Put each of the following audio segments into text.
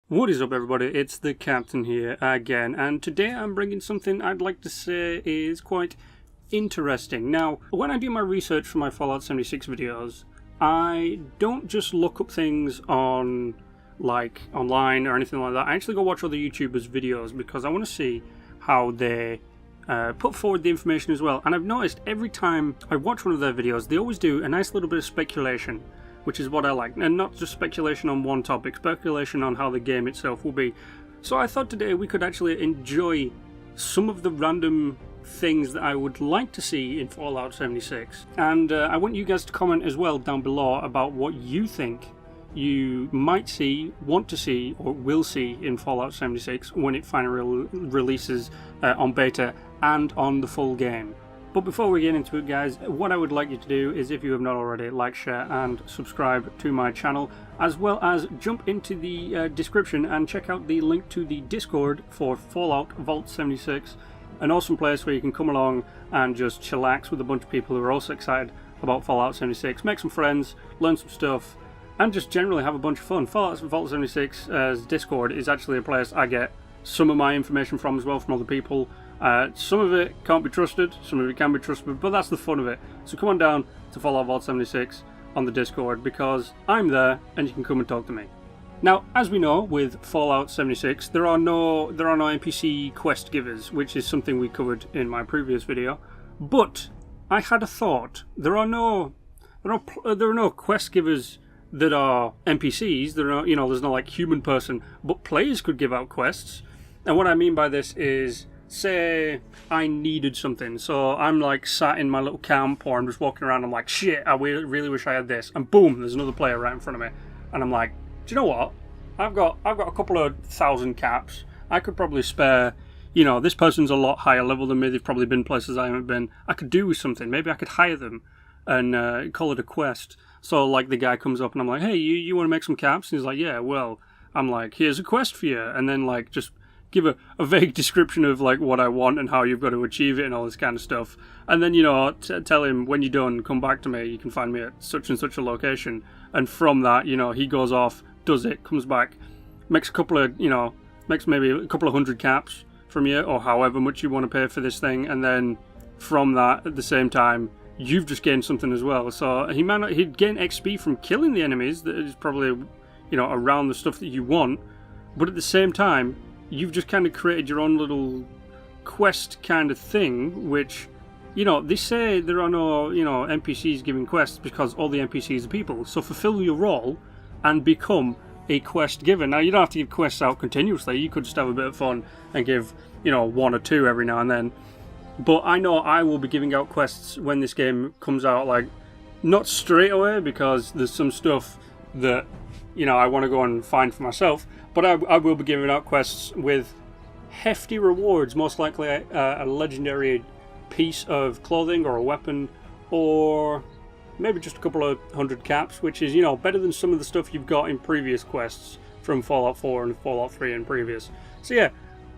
What is up, everybody? It's the Captain here again, and today I'm bringing something I'd like to say is quite interesting. Now, when I do my research for my Fallout 76 videos, I don't just look up things on, like, online or anything like that. I actually go watch other YouTubers' videos because I want to see how they put forward the information as well. And I've noticed every time I watch one of their videos, they always do a nice little bit of speculation, which is what I like, and not just speculation on one topic, speculation on how the game itself will be. So I thought today we could actually enjoy some of the random things that I would like to see in Fallout 76, and I want you guys to comment as well down below about what you think you might see, want to see, or will see in Fallout 76 when it finally releases on beta and on the full game. But before we get into it, guys, what I would like you to do is, if you have not already, like, share and subscribe to my channel, as well as jump into the description and check out the link to the Discord for Fallout Vault 76, an awesome place where you can come along and just chillax with a bunch of people who are also excited about Fallout 76, make some friends, learn some stuff, and just generally have a bunch of fun. Fallout Vault 76's Discord is actually a place I get some of my information from as well, from other people. Some of it can't be trusted, some of it can be trusted, but that's the fun of it. So come on down to Fallout Vault 76 on the Discord, because I'm there and you can come and talk to me. Now, as we know, with Fallout 76, there are no NPC quest givers, which is something we covered in my previous video. But I had a thought. There are no quest givers that are NPCs. There's no like human person, but players could give out quests. And what I mean by this is, say I needed something, so I'm like sat in my little camp, or I'm just walking around, I'm like, shit, I really wish I had this, and boom, there's another player right in front of me, and I'm like, do you know what, I've got a couple of thousand caps, I could probably spare, this person's a lot higher level than me, they've probably been places I haven't been, I could do with something, maybe I could hire them and call it a quest. So like the guy comes up and I'm like, hey, you want to make some caps? And he's like, yeah, well, I'm like, here's a quest for you, and then like just give a vague description of like what I want and how you've got to achieve it and all this kind of stuff, and then tell him, when you're done, come back to me, you can find me at such and such a location, and from that, he goes off, does it, comes back, makes maybe a couple of hundred caps from you, or however much you want to pay for this thing, and then from that, at the same time, you've just gained something as well. So he'd gain XP from killing the enemies that is probably around the stuff that you want, but at the same time you've just kind of created your own little quest kind of thing, which, they say there are no, NPCs giving quests because all the NPCs are people. So fulfill your role and become a quest giver. Now, you don't have to give quests out continuously. You could just have a bit of fun and give, one or two every now and then. But I know I will be giving out quests when this game comes out, like, not straight away, because there's some stuff that I want to go and find for myself, but I will be giving out quests with hefty rewards, most likely a legendary piece of clothing or a weapon, or maybe just a couple of hundred caps, which is, better than some of the stuff you've got in previous quests from Fallout 4 and Fallout 3 and previous. So yeah,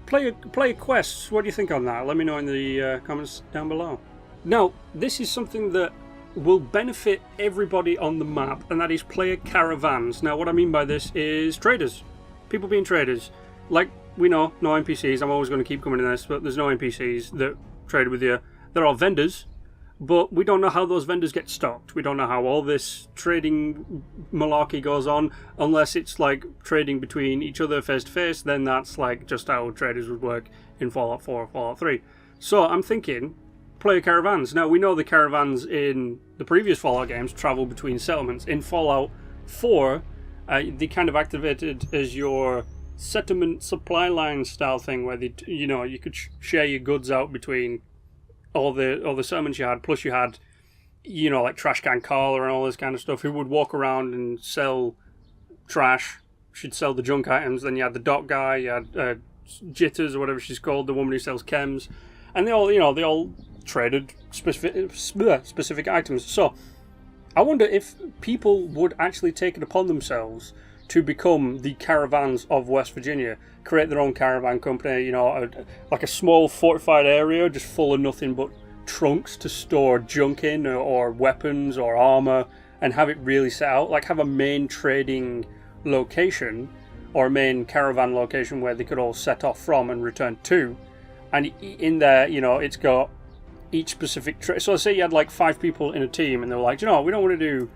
play quests. What do you think on that? Let me know in the comments down below. Now, this is something that will benefit everybody on the map, and that is player caravans. Now, what I mean by this is traders. People being traders. Like, we know, no NPCs. I'm always going to keep coming to this, but there's no NPCs that trade with you. There are vendors, but we don't know how those vendors get stocked. We don't know how all this trading malarkey goes on, unless it's like trading between each other face to face. Then that's like just how traders would work in Fallout 4 or Fallout 3. So I'm thinking player caravans. Now, we know the caravans in the previous Fallout games travel between settlements. In Fallout 4, they kind of activated as your settlement supply line style thing, where they, you could share your goods out between all the settlements you had. Plus, you had, like Trash Can Carla and all this kind of stuff, who would walk around and sell trash. She'd sell the junk items. Then you had the dock guy. You had Jitters, or whatever she's called, the woman who sells chems, and they all traded specific items. So I wonder if people would actually take it upon themselves to become the Caravans of West Virginia, create their own caravan company, like a small fortified area just full of nothing but trunks to store junk in, or weapons or armor, and have it really set out, like have a main trading location or a main caravan location where they could all set off from and return to. And in there, you know, it's got each specific so let's say you had like 5 people in a team, and they were like, you know, we don't want to do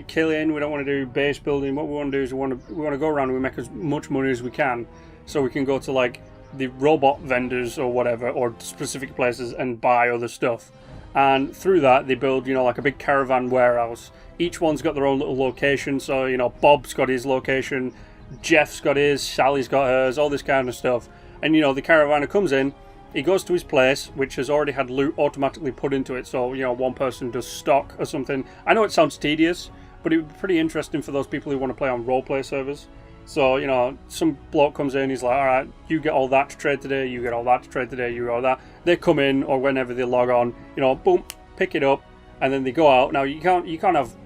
killing, we don't want to do base building. What we want to do is we want to go around and we make as much money as we can, so we can go to like the robot vendors or whatever, or specific places, and buy other stuff. And through that, they build, you know, like a big caravan warehouse. Each one's got their own little location. So, you know, Bob's got his location, Jeff's got his, Sally's got hers, all this kind of stuff. And, you know, the caravaner comes in, he goes to his place, which has already had loot automatically put into it. So, you know, one person does stock or something. I know it sounds tedious, but it would be pretty interesting for those people who want to play on roleplay servers. So, you know, some bloke comes in, he's like, alright, you get all that to trade today, you get all that to trade today, you get all that. They come in, or whenever they log on, you know, boom, pick it up, and then they go out. Now, you can't have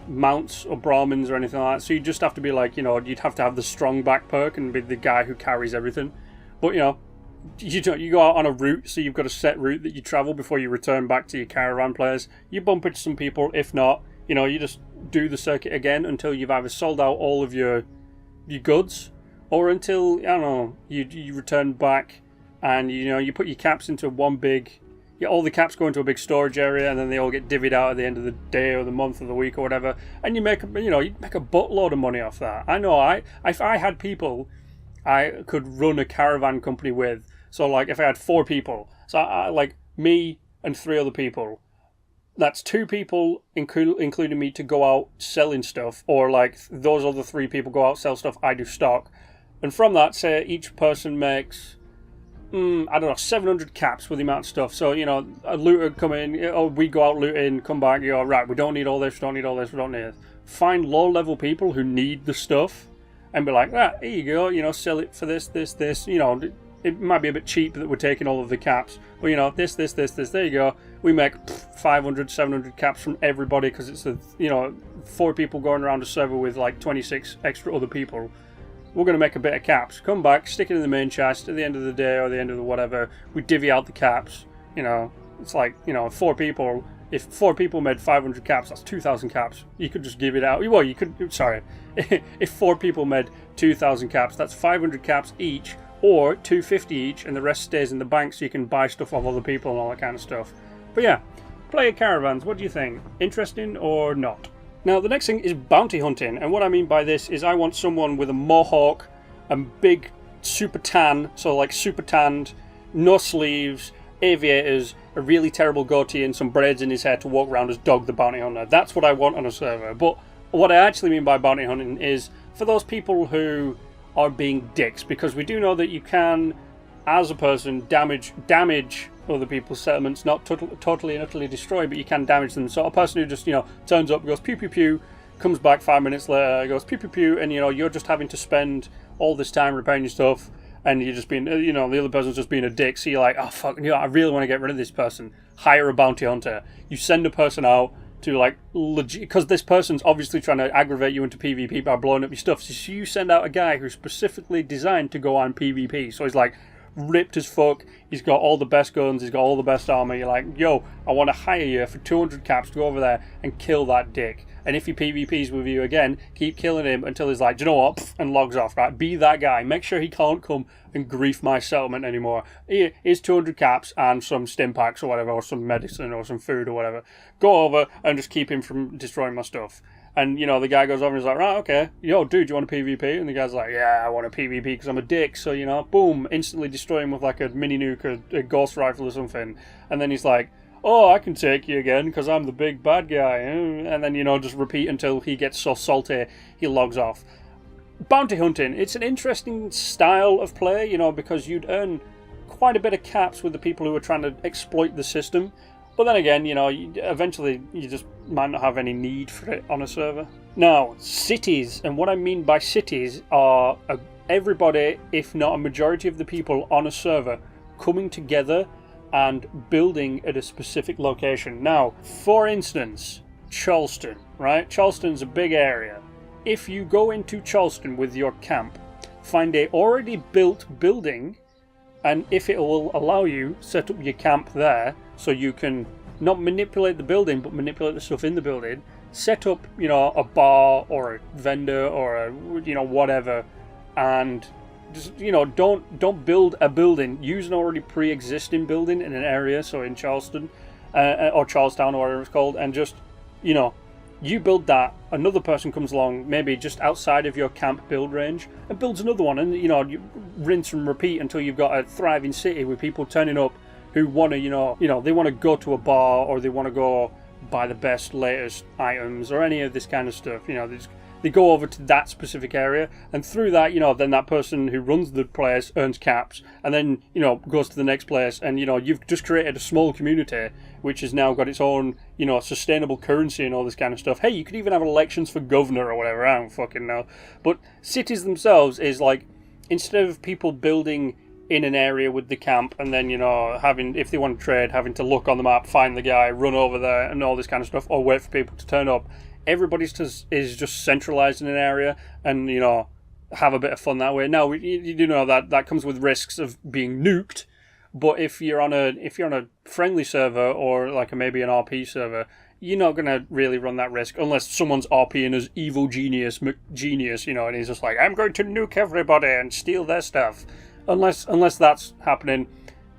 mounts or Brahmins or anything like that, so you just have to be like, you know, you'd have to have the strong back perk and be the guy who carries everything. But, you know, you go out on a route, so you've got a set route that you travel before you return back to your caravan players. You bump into some people, if not, you know, you just do the circuit again until you've either sold out all of your goods, or until, I don't know, you return back and, you know, you put your caps into one big, all the caps go into a big storage area, and then they all get divvied out at the end of the day or the month or the week or whatever, and you make a buttload of money off that. I know, if I had people I could run a caravan company with, so like if I had 4 people, so I like me and 3 other people, that's 2 people, including me, to go out selling stuff, or like those other 3 people go out, sell stuff, I do stock. And from that, say each person makes, I don't know, 700 caps with the amount of stuff. So, you know, a looter come in, or we go out looting, come back, you go, right, we don't need all this, we don't need all this, we don't need this. Find low-level people who need the stuff, and be like, here you go, you know, sell it for this, you know, it might be a bit cheap that we're taking all of the caps, but, you know, this, there you go. We make 500, 700 caps from everybody, because it's, you know, 4 people going around a server with like 26 extra other people. We're going to make a bit of caps. Come back, stick it in the main chest at the end of the day or the end of the whatever. We divvy out the caps. You know, it's like, you know, 4 people. If 4 people made 500 caps, that's 2,000 caps. You could just give it out. Well, you could, sorry. If 4 people made 2,000 caps, that's 500 caps each, or 250 each, and the rest stays in the bank so you can buy stuff off other people and all that kind of stuff. But yeah, player caravans, what do you think? Interesting or not? Now, the next thing is bounty hunting, and what I mean by this is I want someone with a mohawk and big super tan, so like super tanned, no sleeves, aviators, a really terrible goatee and some braids in his hair to walk around as Dog the Bounty Hunter. That's what I want on a server. But what I actually mean by bounty hunting is for those people who are being dicks, because we do know that you can, as a person, damage other people's settlements, not totally and utterly destroy, but you can damage them. So a person who just, you know, turns up, goes pew pew pew, comes back 5 minutes later, goes pew pew pew, and, you know, you're just having to spend all this time repairing your stuff, and you're just being, you know, the other person's just being a dick, so you're like, oh fuck, you know, I really want to get rid of this person. Hire a bounty hunter. You send a person out to, like, legit, because this person's obviously trying to aggravate you into PvP by blowing up your stuff, so you send out a guy who's specifically designed to go on PvP. So he's like ripped as fuck, he's got all the best guns, he's got all the best armor. You're like, yo, I want to hire you for 200 caps to go over there and kill that dick. And if he PvPs with you again, keep killing him until he's like, do you know what, and logs off, right? Be that guy. Make sure he can't come and grief my settlement anymore. Here's 200 caps and some stim packs or whatever, or some medicine or some food or whatever. Go over and just keep him from destroying my stuff. And, you know, the guy goes over and he's like, right, okay, yo, dude, you want a PvP? And the guy's like, yeah, I want a PvP because I'm a dick. So, you know, boom, instantly destroy him with like a mini nuke, a ghost rifle or something. And then he's like, oh, I can take you again because I'm the big bad guy. And then, you know, just repeat until he gets so salty he logs off. Bounty hunting, it's an interesting style of play, you know, because you'd earn quite a bit of caps with the people who are trying to exploit the system. But then again, you know, eventually you just might not have any need for it on a server. Now, cities, and what I mean by cities are everybody, if not a majority of the people on a server, coming together and building at a specific location. Now, for instance, Charleston, right? Charleston's a big area. If you go into Charleston with your camp, find a already built building, and if it will allow you, set up your camp there, so you can not manipulate the building, but manipulate the stuff in the building. Set up, you know, a bar or a vendor or a, you know, whatever, and just, you know, don't build a building. Use an already pre-existing building in an area, so in Charleston or Charlestown or whatever it's called, and just, you know, you build that, another person comes along, maybe just outside of your camp build range, and builds another one, and, you know, you rinse and repeat until you've got a thriving city with people turning up who want to, you know, they want to go to a bar, or they want to go buy the best, latest items, or any of this kind of stuff. You know, they go over to that specific area, and through that, you know, then that person who runs the place earns caps, and then, you know, goes to the next place, and, you know, you've just created a small community which has now got its own, you know, sustainable currency and all this kind of stuff. Hey, you could even have elections for governor or whatever, I don't fucking know. But cities themselves is like, instead of people building in an area with the camp and then, you know, having, if they want to trade, having to look on the map, find the guy, run over there and all this kind of stuff, or wait for people to turn up, everybody is just centralized in an area and, you know, have a bit of fun that way. Now, you do know that comes with risks of being nuked, but if you're on a friendly server or like maybe an RP server, you're not going to really run that risk unless someone's RPing as evil genius, you know, and he's just like, I'm going to nuke everybody and steal their stuff. Unless that's happening,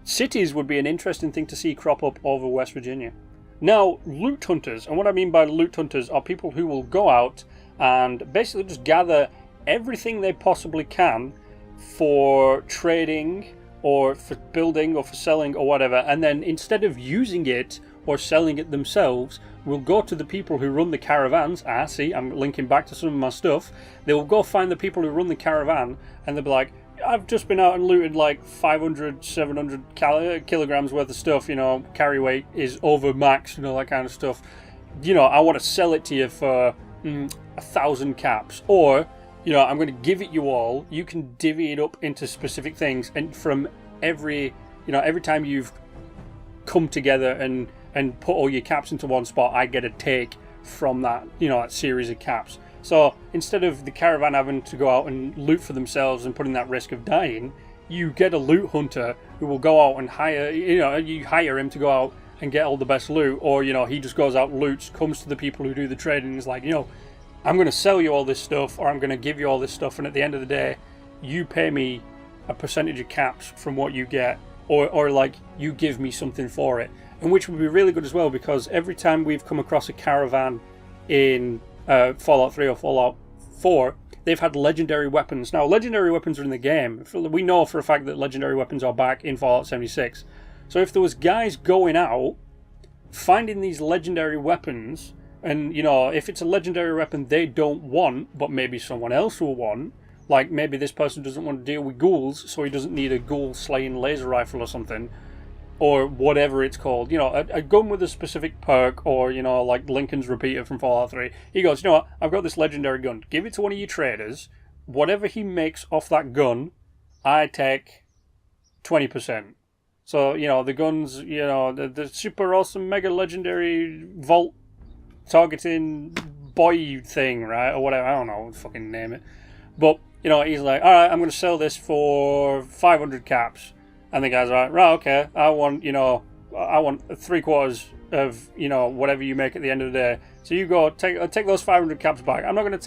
cities would be an interesting thing to see crop up over West Virginia. Now, loot hunters, and what I mean by loot hunters are people who will go out and basically just gather everything they possibly can for trading or for building or for selling or whatever, and then instead of using it or selling it themselves, will go to the people who run the caravans. See, I'm linking back to some of my stuff. They will go find the people who run the caravan, and they'll be like, I've just been out and looted like 500, 700 kilograms worth of stuff, you know, carry weight is over max, you know, that kind of stuff. You know, I want to sell it to you for 1,000 caps. Or, you know, I'm going to give it you all. You can divvy it up into specific things. And from every time you've come together and put all your caps into one spot, I get a take from that, you know, that series of caps. So instead of the caravan having to go out and loot for themselves and putting that risk of dying, you get a loot hunter who will go out and you hire him to go out and get all the best loot, or, you know, he just goes out, loots, comes to the people who do the trading and is like, you know, I'm going to sell you all this stuff, or I'm going to give you all this stuff, and at the end of the day, you pay me a percentage of caps from what you get, or like, you give me something for it. And which would be really good as well, because every time we've come across a caravan in Fallout 3 or Fallout 4, they've had legendary weapons. Now, legendary weapons are in the game. We know for a fact that legendary weapons are back in Fallout 76. So if there was guys going out, finding these legendary weapons, and, you know, if it's a legendary weapon they don't want, but maybe someone else will want, like maybe this person doesn't want to deal with ghouls, so he doesn't need a ghoul-slaying laser rifle or something, or whatever it's called, you know, a gun with a specific perk, or, you know, like Lincoln's repeater from Fallout 3. He goes, you know what, I've got this legendary gun. Give it to one of your traders. Whatever he makes off that gun, I take 20%. So, you know, the guns, you know, the super awesome mega legendary vault targeting boy thing, right? Or whatever, I don't know, fucking name it. But, you know, he's like, alright, I'm going to sell this for 500 caps. And the guy's like, right, okay, I want 3/4 of, you know, whatever you make at the end of the day. So you go, take those 500 caps back. I'm not going to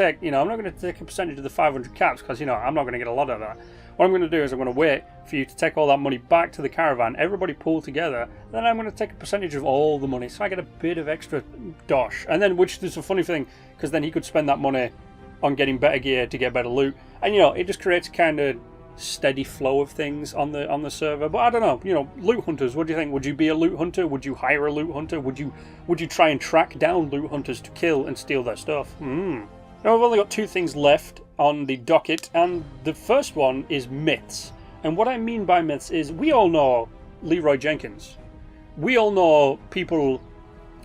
take a percentage of the 500 caps, because, you know, I'm not going to get a lot of that. What I'm going to do is I'm going to wait for you to take all that money back to the caravan, everybody pool together, and then I'm going to take a percentage of all the money, so I get a bit of extra dosh. And then, which is a funny thing, because then he could spend that money on getting better gear to get better loot. And, you know, it just creates kind of steady flow of things on the server. But I don't know, you know, loot hunters, what do you think? Would you be a loot hunter? Would you hire a loot hunter? Would you try and track down loot hunters to kill and steal their stuff? Now I've only got 2 things left on the docket, and the first one is myths. And what I mean by myths is, we all know Leroy Jenkins. We all know people,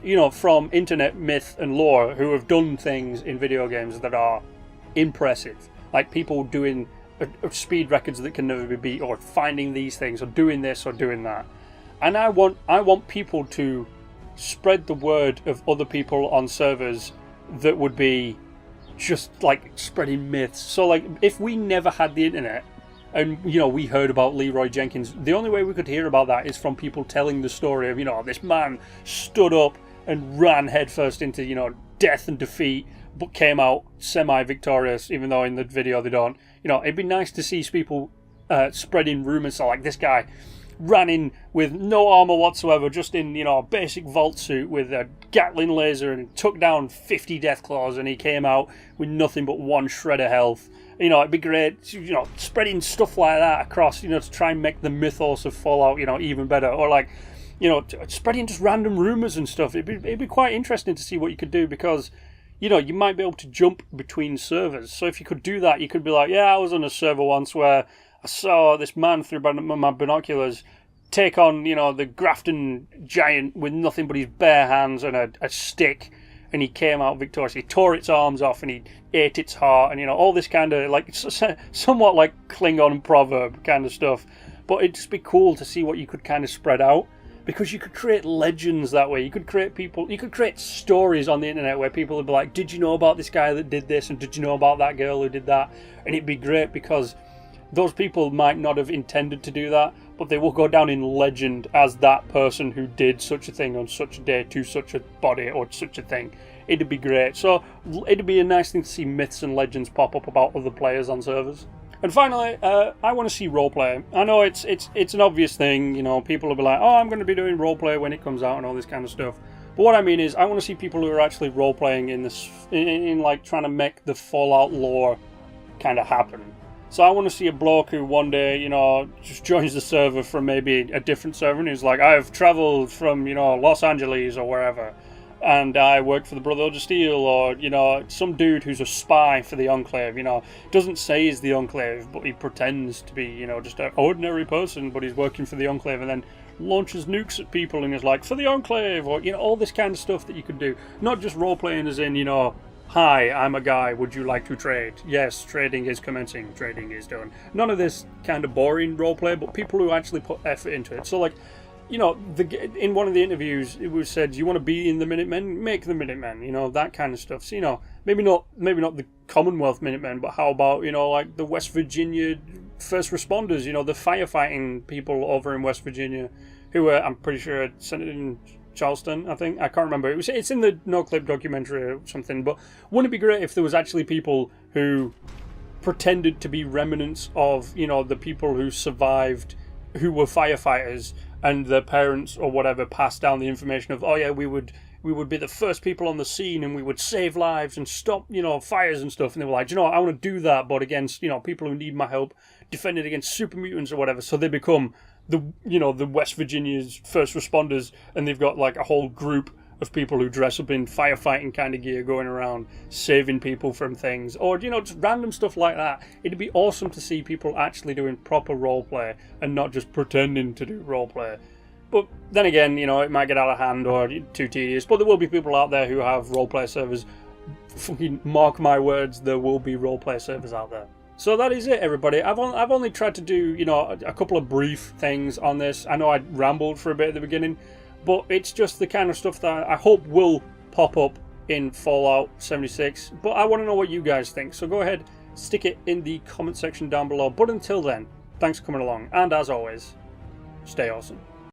you know, from internet myth and lore who have done things in video games that are impressive. Like people doing speed records that can never be beat, or finding these things, or doing this or doing that. And I want people to spread the word of other people on servers that would be just like spreading myths. So like, if we never had the internet and, you know, we heard about Leroy Jenkins, the only way we could hear about that is from people telling the story of, you know, this man stood up and ran headfirst into, you know, death and defeat, but came out semi-victorious, even though in the video they don't. You know, it'd be nice to see people spreading rumours. So like this guy ran in with no armour whatsoever, just in, you know, a basic vault suit with a Gatling laser, and took down 50 Deathclaws, and he came out with nothing but 1 shred of health. You know, it'd be great, you know, spreading stuff like that across, you know, to try and make the mythos of Fallout, you know, even better. Or like, you know, spreading just random rumours and stuff. It'd be quite interesting to see what you could do, because, you know, you might be able to jump between servers. So if you could do that, you could be like, yeah, I was on a server once where I saw this man through my binoculars take on, you know, the Grafton giant with nothing but his bare hands and a stick, and he came out victorious. He tore its arms off and he ate its heart, and, you know, all this kind of, like, somewhat like Klingon proverb kind of stuff. But it'd just be cool to see what you could kind of spread out, because you could create legends that way. You could create stories on the internet where people would be like, did you know about this guy that did this, and did you know about that girl who did that? And it'd be great, because those people might not have intended to do that, but they will go down in legend as that person who did such a thing on such a day to such a body or such a thing. It'd be great. So it'd be a nice thing to see myths and legends pop up about other players on servers. And finally, I want to see roleplay. I know it's an obvious thing, you know, people will be like, oh, I'm going to be doing roleplay when it comes out and all this kind of stuff. But what I mean is, I want to see people who are actually roleplaying in like trying to make the Fallout lore kind of happen. So I want to see a bloke who one day, you know, just joins the server from maybe a different server, and he's like, I've travelled from, you know, Los Angeles or wherever, and I work for the Brotherhood of Steel, or, you know, some dude who's a spy for the Enclave, you know, doesn't say he's the Enclave, but he pretends to be, you know, just an ordinary person, but he's working for the Enclave, and then launches nukes at people and is like, for the Enclave, or, you know, all this kind of stuff that you could do. Not just role-playing as in, you know, hi, I'm a guy, would you like to trade? Yes, trading is commencing, trading is done. None of this kind of boring roleplay, but people who actually put effort into it. So, like, you know, in one of the interviews, it was said, you want to be in the Minutemen? Make the Minutemen, you know, that kind of stuff. So, you know, maybe not the Commonwealth Minutemen, but how about, you know, like the West Virginia first responders, you know, the firefighting people over in West Virginia, who I'm pretty sure sent it in Charleston, I think. I can't remember. It's in the No Clip documentary or something, but wouldn't it be great if there was actually people who pretended to be remnants of, you know, the people who survived, who were firefighters, and their parents or whatever passed down the information of, oh yeah, we would be the first people on the scene, and we would save lives and stop, you know, fires and stuff. And they were like, you know what, I want to do that, but against, you know, people who need my help, defending against super mutants or whatever. So they become the West Virginia's first responders, and they've got like a whole group of people who dress up in firefighting kind of gear going around saving people from things, or, you know, just random stuff like that. It'd be awesome to see people actually doing proper roleplay and not just pretending to do roleplay. But then again, you know, it might get out of hand or too tedious, but there will be people out there who have roleplay servers. Fucking mark my words, there will be roleplay servers out there. So that is it, everybody. I've only tried to do, you know, a couple of brief things on this. I know I rambled for a bit at the beginning, but it's just the kind of stuff that I hope will pop up in Fallout 76. But I want to know what you guys think. So go ahead, stick it in the comment section down below. But until then, thanks for coming along. And as always, stay awesome.